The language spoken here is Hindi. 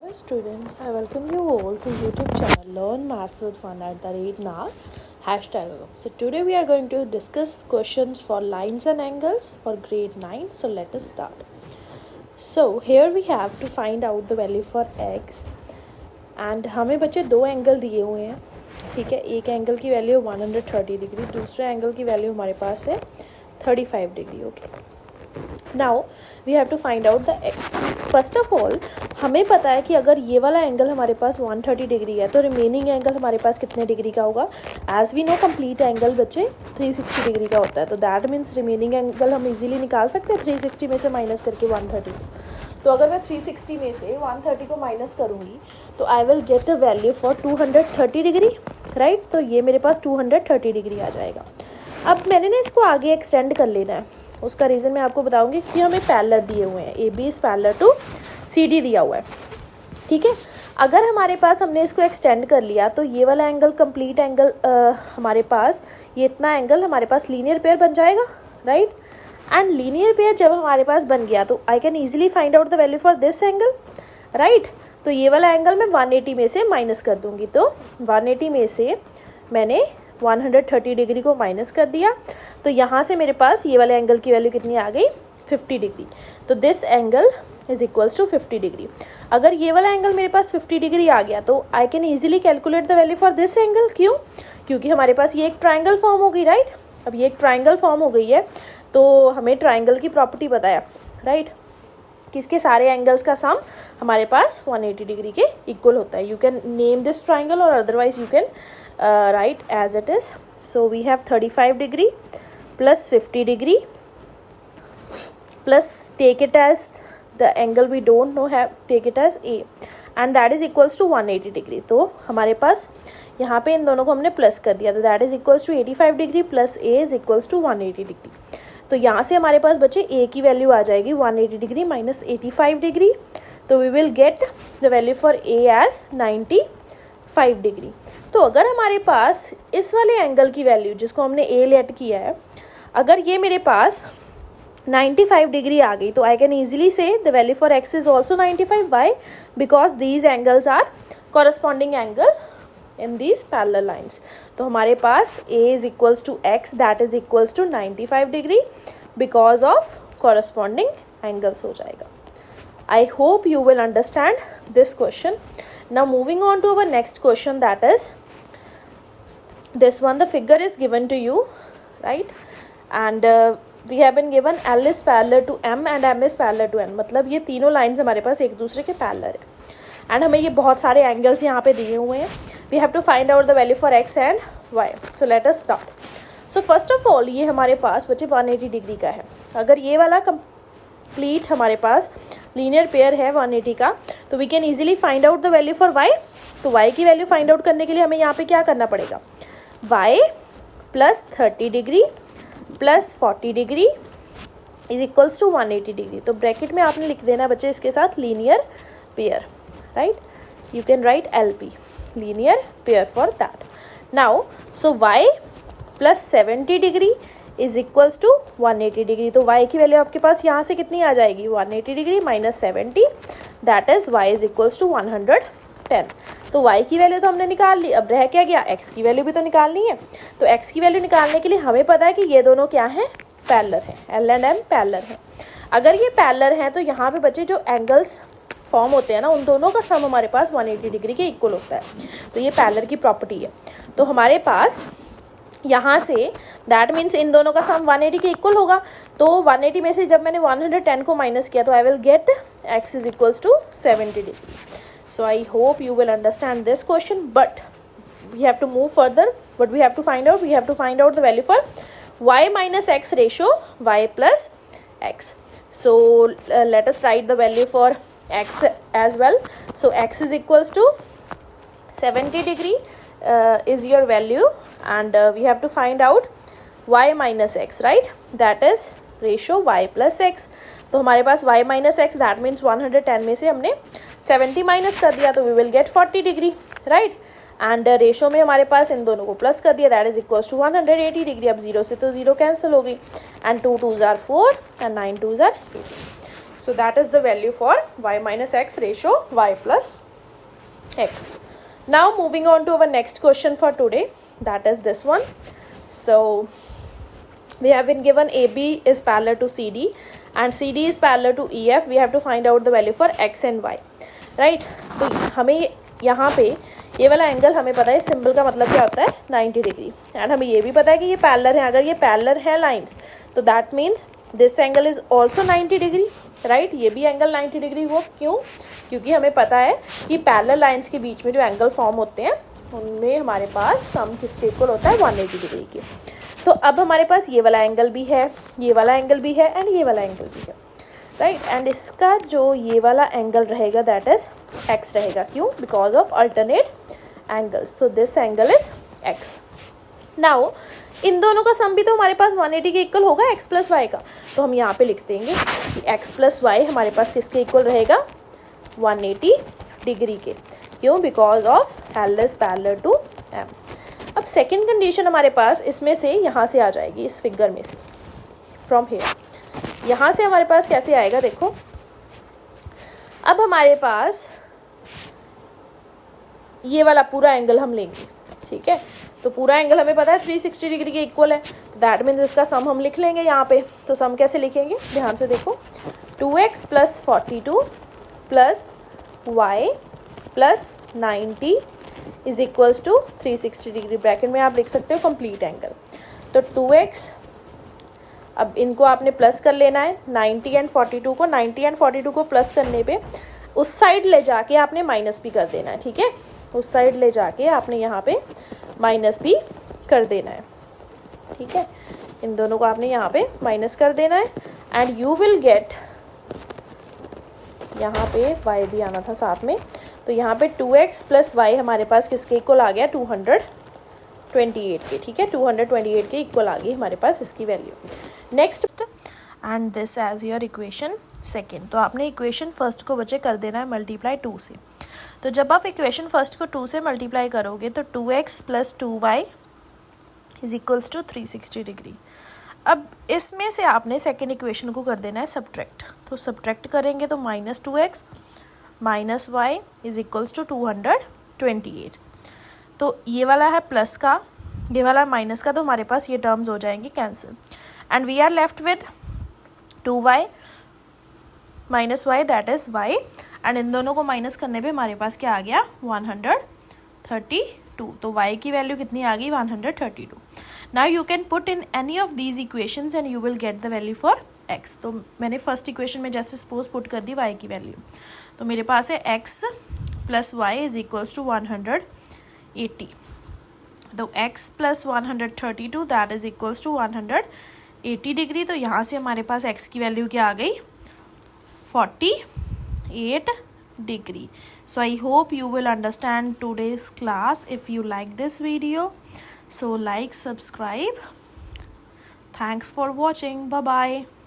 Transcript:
Hello students, I welcome you all to YouTube channel Learn Maths with Fun @NAS hashtag. So today we are going to discuss questions for lines and angles for grade 9. So let us start. So here we have to find out the value for x and हमें बच्चे दो एंगल दिए हुए हैं. ठीक है, एक एंगल की वैल्यू 130 डिग्री, दूसरे एंगल की वैल्यू हमारे पास है 35 degree. Okay, now we have to find out the x. First of all हमें पता है कि अगर ये वाला एंगल हमारे पास 130 डिग्री है तो रिमेनिंग एंगल हमारे पास कितने डिग्री का होगा. As we know complete angle बच्चे 360 डिग्री का होता है, तो दैट मीन्स रिमेनिंग एंगल हम इजीली निकाल सकते हैं 360 में से माइनस करके 130 को. तो अगर मैं 360 में से 130 को माइनस करूँगी तो I will get the value for 230 degree, right. तो ये मेरे पास 230 डिग्री आ जाएगा. अब मैंने ना इसको आगे एक्सटेंड कर लेना है. उसका रीज़न मैं आपको बताऊंगी कि हमें पैरेलल दिए हुए हैं, A B is parallel to C D दिया हुआ है. ठीक है, अगर हमारे पास हमने इसको एक्सटेंड कर लिया तो ये वाला एंगल कंप्लीट एंगल हमारे पास ये इतना एंगल हमारे पास लीनियर पेयर बन जाएगा, राइट. एंड लीनियर पेयर जब हमारे पास बन गया तो I can easily find out the value for this angle, right. तो ये वाला एंगल मैं 180 में से माइनस कर दूंगी. तो 180 में से मैंने 130 डिग्री को माइनस कर दिया, तो यहाँ से मेरे पास ये वाले एंगल की वैल्यू कितनी आ गई 50 डिग्री. तो this angle is equals to 50 degree. अगर ये वाला एंगल मेरे पास 50 डिग्री आ गया तो I can easily calculate the value for this angle. क्यों? क्योंकि हमारे पास ये एक ट्राइंगल फॉर्म हो गई, राइट. अब ये एक ट्राइंगल फॉर्म हो गई है तो हमें ट्राइंगल की प्रॉपर्टी बताया, राइट, किसके सारे एंगल्स का सम हमारे पास 180 डिग्री के इक्वल होता है. You can name this triangle और otherwise you can write as it is. So we have 35 degree plus 50 degree plus take it as the angle we don't know, have take it as A and that is equals to 180 degree. तो हमारे पास यहाँ पे इन दोनों को हमने प्लस कर दिया, तो that is equals to 85 degree plus A is equals to 180 degree. तो यहाँ से हमारे पास बच्चे A की वैल्यू आ जाएगी 180 डिग्री माइनस 85 डिग्री. तो we will get the value for A as 95 degree. तो अगर हमारे पास इस वाले एंगल की वैल्यू जिसको हमने ए लेट किया है, अगर ये मेरे पास 95 डिग्री आ गई तो I can easily say the value for X is also 95. Why? Because these angles are corresponding angle in these parallel lines. तो हमारे पास A is equals to X that is equals to 95 degree because of corresponding angles हो जाएगा. I hope you will understand this question. Now moving on to our next question, that is this one. The figure is given to you, right, and we have been given L is parallel to M and M is parallel to N. मतलब ये तीनों लाइन्स हमारे पास एक दूसरे के पैरेलल है एंड हमें ये बहुत सारे एंगल्स यहाँ पे दिए हुए हैं. We have to find out the value for x and y. So let us start. So first of all ये हमारे पास बच्चे 180 डिग्री का है. अगर ये वाला कंप्लीट हमारे पास लीनियर पेयर है 180 का तो we can easily find out the value for y. तो वाई की वैल्यू फाइंड आउट करने के लिए हमें यहाँ पे क्या करना पड़ेगा, y plus 30 degree plus 40 degree is equals to 180 degree. तो ब्रैकेट में आपने लिख देना बच्चे इसके साथ linear pair, right. You can write LP linear pair for that. Now so y plus 70 degree is equals to 180 degree. तो y की वैल्यू आपके पास यहाँ से कितनी आ जाएगी 180 degree minus 70 that is y is equals to 110. तो y की वैल्यू तो हमने निकाल ली. अब रह क्या गया, x की वैल्यू भी तो निकालनी है. तो x की वैल्यू निकालने के लिए हमें पता है कि ये दोनों क्या हैं, पैरेलल है. L एंड M पैरेलल है. अगर ये पैरेलल हैं तो यहाँ पे बच्चे जो एंगल्स फॉर्म होते हैं ना उन दोनों का सम हमारे पास 180 डिग्री के इक्वल होता है. तो ये पैरेलल की प्रॉपर्टी है. तो हमारे पास यहाँ से दैट मीन्स इन दोनों का सम 180 के इक्वल होगा. तो 180 में से जब मैंने 110 को माइनस किया तो I will get x is equals to 70 degree. So I hope you will understand this question, but we have to move further. What we have to find out, we have to find out the value for y minus x ratio y plus x. So let us write the value for x as well. So x is equals to 70 degree is your value and we have to find out y minus x, right, that is ratio y plus x. तो हमारे पास y minus x that means 110 में से हमने 70 माइनस कर दिया तो we will get 40 degree, right, and ratio में हमारे पास इन दोनों को प्लस कर दिया that is equals to 180 degree. अब 0 से तो 0 कैंसिल हो गई and 2 2s are 4 and 9 2s are 18. So that is the value for y minus x ratio y plus x. Now moving on to our next question for today, that is this one. So we have been given AB is parallel to CD and CD is parallel to EF. We have to find out the value for x and y, right? तो हमें यहाँ पे ये वाला एंगल हमें पता है, सिंबल का मतलब क्या होता है 90 डिग्री, एंड हमें ये भी पता है कि ये पैरेलल है. अगर ये पैरेलल है लाइंस तो that means this angle is also 90 degree, right? ये भी एंगल 90 डिग्री हुआ. क्यों? क्योंकि हमें पता है कि पैरेलल लाइंस के बीच में जो एंगल फॉर्म होते हैं उनमें हमारे पास सम किसके इक्वल होता है 180 डिग्री के. तो अब हमारे पास ये वाला एंगल भी है, ये वाला एंगल भी है एंड ये वाला एंगल भी है, राइट? एंड इसका जो ये वाला एंगल रहेगा दैट इज एक्स रहेगा. क्यों? Because of alternate angles. So this angle is x. Now in दोनों का सम भी तो हमारे पास 180 के इक्वल होगा एक्स प्लस वाई का. तो हम यहाँ पे लिख देंगे कि एक्स प्लस वाई हमारे पास किसके इक्वल रहेगा 180 डिग्री के. क्यों? Because of L is parallel to M. अब सेकेंड कंडीशन हमारे पास इसमें से यहाँ से आ जाएगी, इस फिगर में से, फ्रॉम हेयर. यहाँ से हमारे पास कैसे आएगा देखो. अब हमारे पास ये वाला पूरा एंगल हम लेंगे, ठीक है? तो पूरा एंगल हमें पता है 360 डिग्री के इक्वल है. दैट मीन्स इसका सम हम लिख लेंगे यहाँ पे. तो सम कैसे लिखेंगे, ध्यान से देखो. 2x plus 42 plus y plus 90 is equals to 360 degree. Bracket में आप लिख सकते हो कंप्लीट एंगल. तो 2x, अब इनको आपने प्लस कर लेना है 90 एंड 42 को प्लस करने पे उस साइड ले जाके आपने माइनस भी कर देना है, ठीक है? उस साइड ले जाके आपने यहाँ पे माइनस भी कर देना है, ठीक है? इन दोनों को आपने यहाँ पे माइनस कर देना है एंड यू विल गेट, यहाँ पे y भी आना था साथ में. तो यहाँ पे 2x प्लस वाई हमारे पास किसके इक्वल आ गया 228 के, ठीक है? 228 के इक्वल आ गई हमारे पास इसकी value. Next, and this as your equation second. तो आपने इक्वेशन फर्स्ट को बच्चे कर देना है मल्टीप्लाई 2 से. तो जब आप इक्वेशन फर्स्ट को 2 से मल्टीप्लाई करोगे तो 2x plus 2y is equals to 360 degree. अब इसमें से आपने सेकेंड इक्वेशन को कर देना है सब्ट्रैक्ट. तो सब्ट्रैक्ट करेंगे तो minus 2x minus y is equals to 228. तो ये वाला है प्लस का, ये वाला माइनस का, तो हमारे पास ये टर्म्स हो जाएंगे cancel and we are left with 2y minus y that is y. And इन दोनों को माइनस करने पे हमारे पास क्या आ गया 132. तो y की वैल्यू कितनी आ गई 132. Now you can put in any of these equations and you will get the value for x. तो मैंने फर्स्ट इक्वेशन में जैसे सपोज पुट कर दी y की वैल्यू. तो मेरे पास है x plus y is equals to 180. तो x plus 132 that is equals to 180 degree. तो यहाँ से हमारे पास x की वैल्यू क्या आ गई 48 degree. So I hope you will understand today's class. If you like this video, so like, subscribe. Thanks for watching. Bye bye.